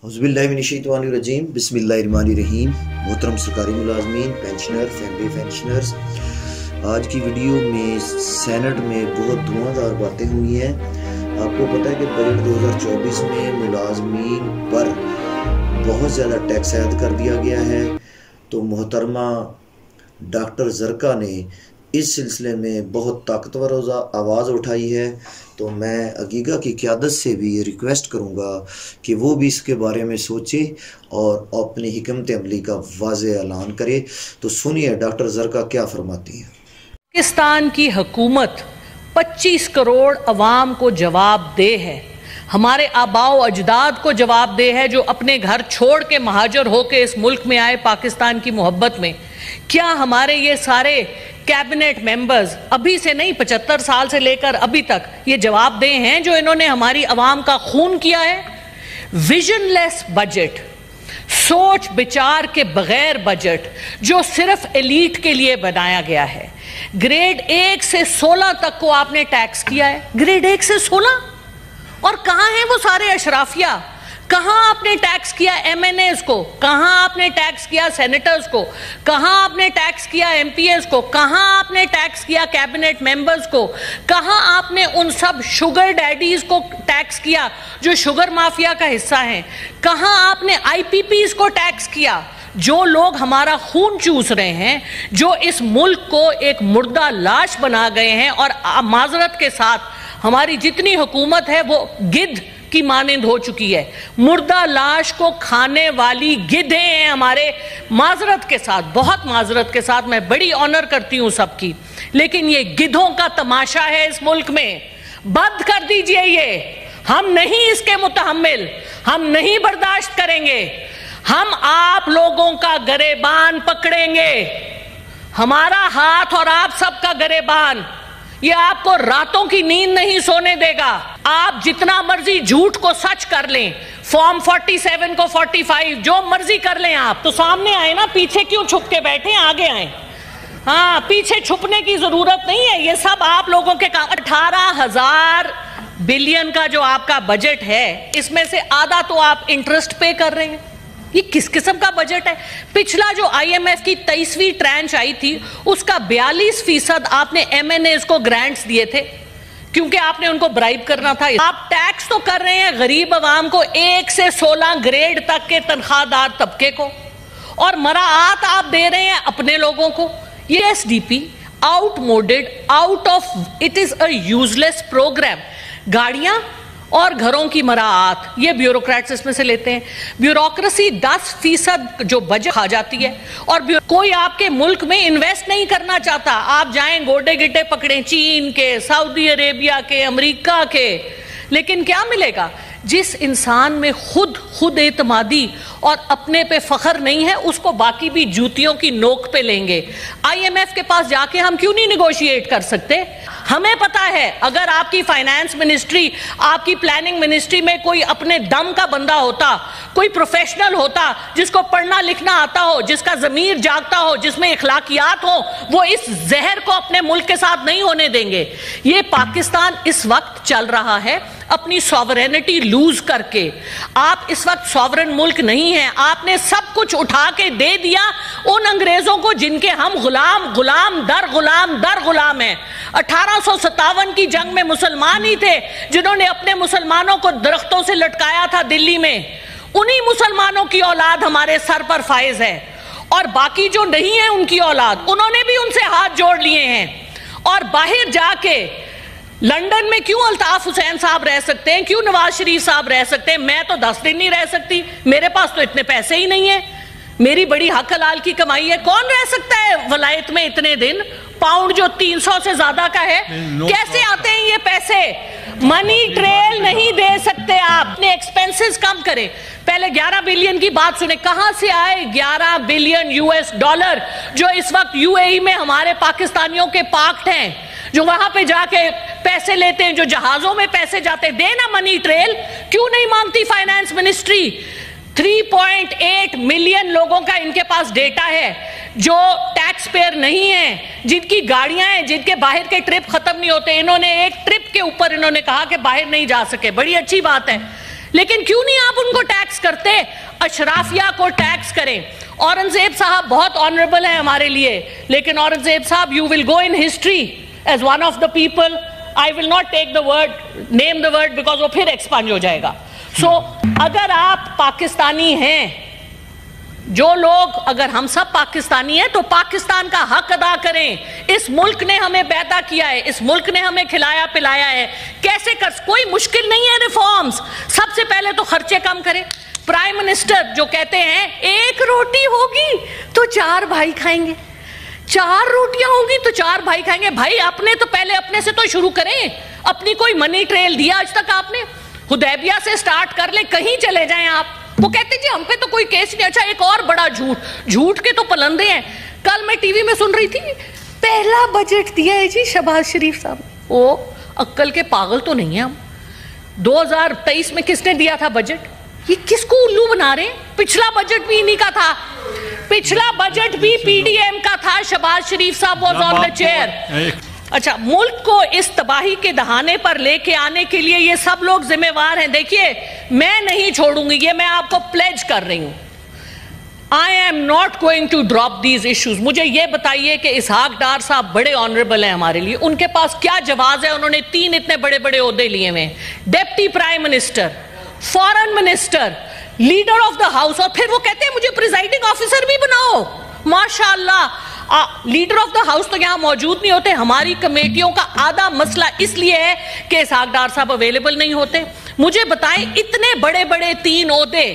औज़ुबिल्लाहिमिनश्शैतानिर्रजीम बिस्मिल्लाहिर्रहमानिर्रहीम। मोहतरम सरकारी मुलाजमीन, पेंशनर, फैमिली पेंशनर्स, आज की वीडियो में सेनेट में बहुत धुआंधार बातें हुई हैं। आपको पता है कि बजट 2024 में मुलाजमीन पर बहुत ज़्यादा टैक्स ऐड कर दिया गया है। तो मोहतरमा डॉक्टर ज़रका ने इस सिलसिले में बहुत ताकतवर आवाज़ उठाई है। तो मैं अगीगा की क़यादत से भी ये रिक्वेस्ट करूँगा कि वो भी इसके बारे में सोचे और अपनी हिकमत अमली का वाज़ेह ऐलान करे। तो सुनिए डॉक्टर ज़रका क्या फरमाती हैं। पाकिस्तान की हुकूमत 25 करोड़ अवाम को जवाबदेह है, हमारे आबाओ अजदाद को जवाबदेह है जो अपने घर छोड़ के महाजर होके इस मुल्क में आए पाकिस्तान की मोहब्बत में। क्या हमारे ये सारे कैबिनेट मेंबर्स अभी से नहीं 75 साल से लेकर अभी तक ये जवाबदेह हैं जो इन्होंने हमारी आवाम का खून किया है? विजनलेस बजट, सोच विचार के बगैर बजट जो सिर्फ एलीट के लिए बनाया गया है। ग्रेड 1 से 16 तक को आपने टैक्स किया है, ग्रेड 1 से 16। और कहाँ हैं वो सारे अशराफिया? कहाँ आपने टैक्स किया MNAs को? कहाँ आपने टैक्स किया सेनेटर्स को? कहाँ आपने टैक्स किया MPs को? कहाँ आपने टैक्स किया कैबिनेट मेंबर्स को? कहाँ आपने उन सब शुगर डैडीज को टैक्स किया जो शुगर माफिया का हिस्सा हैं? कहाँ आपने IPPs को टैक्स किया जो लोग हमारा खून चूस रहे हैं, जो इस मुल्क को एक मुर्दा लाश बना गए हैं? और माजरत के साथ हमारी जितनी हुकूमत है वो गिद्ध की मानिंद हो चुकी है। मुर्दा लाश को खाने वाली गिद्धें हैं हमारे। माजरत के साथ, बहुत माजरत के साथ, मैं बड़ी ऑनर करती हूं सबकी, लेकिन ये गिद्धों का तमाशा है इस मुल्क में। बंद कर दीजिए ये। हम नहीं इसके मुतहम्मिल, हम नहीं बर्दाश्त करेंगे। हम आप लोगों का गरेबान पकड़ेंगे, हमारा हाथ और आप सबका गरेबान। ये आपको रातों की नींद नहीं सोने देगा। आप जितना मर्जी झूठ को सच कर लें, फॉर्म 47 को 45 जो मर्जी कर लें। आप तो सामने आए ना, पीछे क्यों छुप के बैठे? आगे आए। हाँ, पीछे छुपने की जरूरत नहीं है। ये सब आप लोगों के काम। 18,000 बिलियन का जो आपका बजट है, इसमें से आधा तो आप इंटरेस्ट पे कर रहे हैं। ये किस किस्म का बजट है? पिछला जो IMF की 23वीं ट्रांच आई थी उसका 42% आपने MNAs को ग्रांट्स दिए थे क्योंकि आपने उनको ब्राइब करना था। आप टैक्स तो कर रहे हैं गरीब आवाम को, 1 से 16 ग्रेड तक के तनख्वाहदार तबके को, और मराआत आप दे रहे हैं अपने लोगों को। ये SDP outmoded, out of, it is a useless programme. गाड़ियां और घरों की मराआत ये ब्यूरोक्रेट्स इसमें से लेते हैं। ब्यूरोक्रेसी 10% जो बजट खा जाती है, और कोई आपके मुल्क में इन्वेस्ट नहीं करना चाहता। आप जाएं गोडे गिट्टे पकड़ें चीन के, सऊदी अरेबिया के, अमेरिका के, लेकिन क्या मिलेगा? जिस इंसान में खुद एतमादी और अपने पे फख्र नहीं है, उसको बाकी भी जूतियों की नोक पे लेंगे। IMF के पास जाके हम क्यों नहीं निगोशिएट कर सकते? हमें पता है अगर आपकी फाइनेंस मिनिस्ट्री, आपकी प्लानिंग मिनिस्ट्री में कोई अपने दम का बंदा होता, कोई प्रोफेशनल होता जिसको पढ़ना लिखना आता हो, जिसका ज़मीर जागता हो, जिसमें इखलाकियात हो, वो इस जहर को अपने मुल्क के साथ नहीं होने देंगे। ये पाकिस्तान इस वक्त चल रहा है अपनी सॉवरेनिटी लूज करके। आप इस वक्त सॉवरेन मुल्क नहीं है। आपने सब कुछ उठा के दे दिया उन अंग्रेजों को जिनके हम गुलाम दर गुलाम हैं। 1857 की जंग में मुसलमान ही थे जिन्होंने अपने मुसलमानों को दरख्तों से लटकाया था दिल्ली में। उन्हीं मुसलमानों की औलाद हमारे सर पर फायज है, और बाकी जो नहीं है उनकी औलाद, उन्होंने भी उनसे हाथ जोड़ लिए हैं। और बाहर जाके लंदन में क्यों अल्ताफ हुसैन साहब रह सकते हैं, क्यों नवाज शरीफ साहब रह सकते हैं? मैं तो 10 दिन नहीं रह सकती, मेरे पास तो इतने पैसे ही नहीं है। मेरी बड़ी हक हलाल की कमाई है। कौन रह सकता है वलायत में इतने दिन? पाउंड जो 300 से ज्यादा का है, कैसे आते हैं ये पैसे? मनी ट्रेल नहीं दे सकते आप। अपने एक्सपेंसेस कम करें। पहले 11 बिलियन की बात सुने। कहां से आए 11 बिलियन US$ जो इस वक्त UAE में हमारे पाकिस्तानियों के पार्क्ड हैं, जो वहां पे जाके पैसे लेते हैं, जो जहाजों में पैसे जाते हैं? देना मनी ट्रेल। क्यों नहीं मांगती फाइनेंस मिनिस्ट्री? 3.8 मिलियन लोगों का इनके पास डेटा है जो टैक्स पेयर नहीं है, जिनकी गाड़ियां हैं, जिनके बाहर के ट्रिप खत्म नहीं होते। इन्होंने एक ट्रिप के ऊपर इन्होंने कहा कि बाहर नहीं जा सके, बड़ी अच्छी बात है, لیکن کیوں نہیں آپ ان کو ٹیکس کرتے؟ اشرافیہ کو ٹیکس کریں. اورنگزیب صاحب بہت آنریبل ہیں ہمارے لیے, لیکن اورنگزیب صاحب you will go in history as one of the people. I will not take the word, name the word, because وہ پھر ایکسپانڈ ہو جائے گا. So اگر آپ پاکستانی ہیں, جو لوگ, اگر ہم سب پاکستانی ہیں تو پاکستان کا حق ادا کریں. اس ملک نے ہمیں پیدا کیا ہے, اس ملک نے ہمیں کھلایا پلایا ہے. کیسے کوئی مشکل نہیں ہے ریفارمز. سب سے پہلے تو خرچے کم کریں. پرائم منسٹر جو کہتے ہیں 1 روٹی ہوگی تو 4 بھائی کھائیں گے, 4 روٹیاں ہوں گی تو 4 بھائی کھائیں گے. بھائی اپنے تو پہلے اپنے سے تو شروع کریں. اپنی کوئی منی ٹریل دیا آج تک آپ نے؟ حدیبیہ سے سٹارٹ کر لیں, کہیں چلے جائیں آپ. وہ کہتے جی ہم پہ تو کوئی کیس نہیں. اچھا ایک اور بڑا جھوٹ کے تو پلندے ہیں. کل میں ٹی وی میں سن رہی تھی, پہلا بجٹ دیا ہے جی شہباز شریف صاحب. وہ عقل کے پاگل تو نہیں ہیں ہم. 2023 میں کس نے دیا تھا بجٹ؟ یہ کس کو الو بنا رہے ہیں؟ پچھلا بجٹ بھی انہی کا تھا, پچھلا بجٹ بھی پی ڈی ایم کا تھا. شہباز شریف صاحب واز آن دا چیئر. اچھا, ملک کو اس تباہی کے دہانے پر لے کے آنے کے لیے یہ سب لوگ ذمہ وار ہیں. دیکھیے میں نہیں چھوڑوں گی, یہ میں آپ کو پلیج کر رہی ہوں. I am not going to drop these issues. مجھے یہ بتائیے کہ اسحاق ڈار صاحب بڑے آنریبل ہیں ہمارے لیے, ان کے پاس کیا جواز ہے؟ انہوں نے 3 اتنے بڑے بڑے عہدے لیے ہوئے, deputy prime minister, foreign minister, leader of the house, اور پھر وہ کہتے ہیں مجھے پریزائڈنگ آفیسر بھی بناؤ. ماشاءاللہ, لیڈر آف دا ہاؤس تو یہاں موجود نہیں ہوتے. ہماری کمیٹیوں کا آدھا مسئلہ اس لیے ہے کہ اسحاق ڈار صاحب اویلیبل نہیں ہوتے. مجھے بتائیں اتنے بڑے بڑے 3 عہدے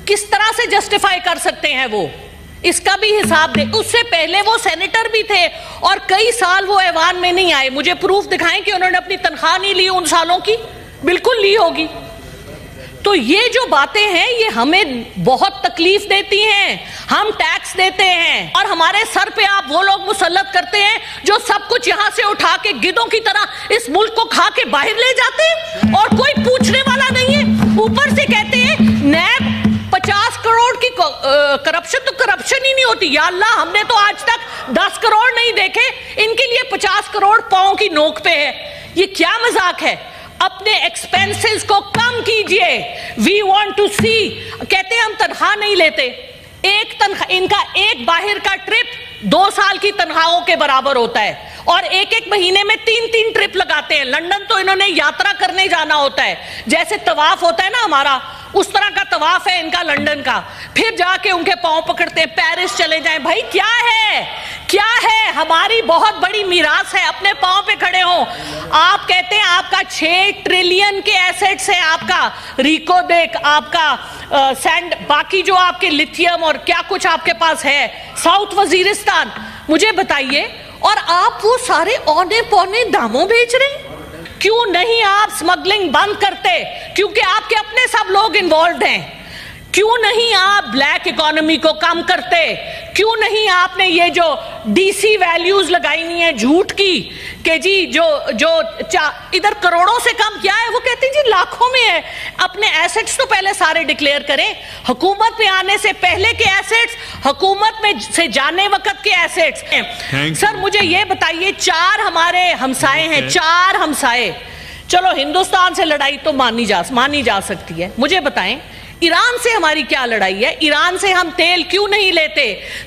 کس طرح سے جسٹیفائی کر سکتے ہیں وہ؟ اس کا بھی حساب دے. اس سے پہلے وہ سینیٹر بھی تھے اور کئی سال وہ ایوان میں نہیں آئے. مجھے پروف دکھائیں کہ انہوں نے اپنی تنخواہ نہیں لی ان سالوں کی. بالکل لی ہوگی. تو یہ جو باتیں ہیں یہ ہمیں بہت تکلیف دیتی ہیں. ہم ٹیکس دیتے ہیں اور ہمارے سر پہ آپ وہ لوگ مسلط کرتے ہیں جو سب کچھ یہاں سے اٹھا کے گدوں کی طرح اس ملک کو کھا کے باہر لے جاتے ہیں اور کوئی پوچھنے والا نہیں ہے. اوپر سے کہتے ہیں نیب 50 کروڑ کی کرپشن, تو کرپشن ہی نہیں ہوتی. یا اللہ, ہم نے تو آج تک 10 کروڑ نہیں دیکھے, ان کے لیے 50 کروڑ پاؤں کی نوک پہ ہے. یہ کیا مذاق ہے؟ اپنے ایکسپینسز کو کم کیجئے. وی وانٹ ٹو سی. کہتے ہیں ہم تنخواہ نہیں لیتے. ان کا ایک باہر کا ٹرپ 2 سال کی تنخواہوں کے برابر ہوتا ہے, اور ایک مہینے میں 3 ٹرپ لگاتے ہیں. لندن تو انہوں نے یاترا کرنے جانا ہوتا ہے, جیسے طواف ہوتا ہے نا ہمارا, اس طرح کا طواف ہے ان کا لندن کا. پھر جا کے ان کے پاؤں پکڑتے ہیں, پیرس چلے جائیں. بھائی کیا ہے, کیا ہے؟ ہماری بہت بڑی میراث ہے, اپنے پاؤں پہ کھڑے ہوں. آپ کہتے ہیں آپ کا 6 ٹریلین کے ایسٹس ہیں, آپ کا ریکو دیک, آپ کا سینڈ, باقی جو آپ کے لتھیم اور کیا کچھ آپ کے پاس ہے, ساؤتھ وزیرستان. مجھے بتائیے, اور آپ وہ سارے اونے پونے داموں بیچ رہے ہیں. کیوں نہیں آپ سمگلنگ بند کرتے؟ کیونکہ آپ کے اپنے سب لوگ انوالوڈ ہیں. کیوں نہیں آپ بلیک اکانومی کو کم کرتے؟ کیوں نہیں آپ نے یہ جو ڈی سی ویلیوز لگائی نہیں ہیں جھوٹ کی کہ جی جو ادھر کروڑوں سے کم کیا ہے, وہ کہتے ہیں جی لاکھوں میں ہے. اپنے ایسٹس تو پہلے سارے ڈکلیئر کریں. حکومت میں آنے سے پہلے کے ایسٹس, حکومت میں سے جانے وقت کے ایسٹس. سر مجھے یہ بتائیے, 4 ہمارے ہمسائے ہیں, 4 ہمسائے. چلو ہندوستان سے لڑائی تو مانی جا سکتی ہے. مجھے بتائیں ایران سے ہماری کیا لڑائی ہے؟ ایران سے ہم تیل کیوں نہیں لیتے؟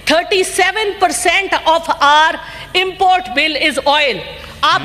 37% of our import bill is oil. آپ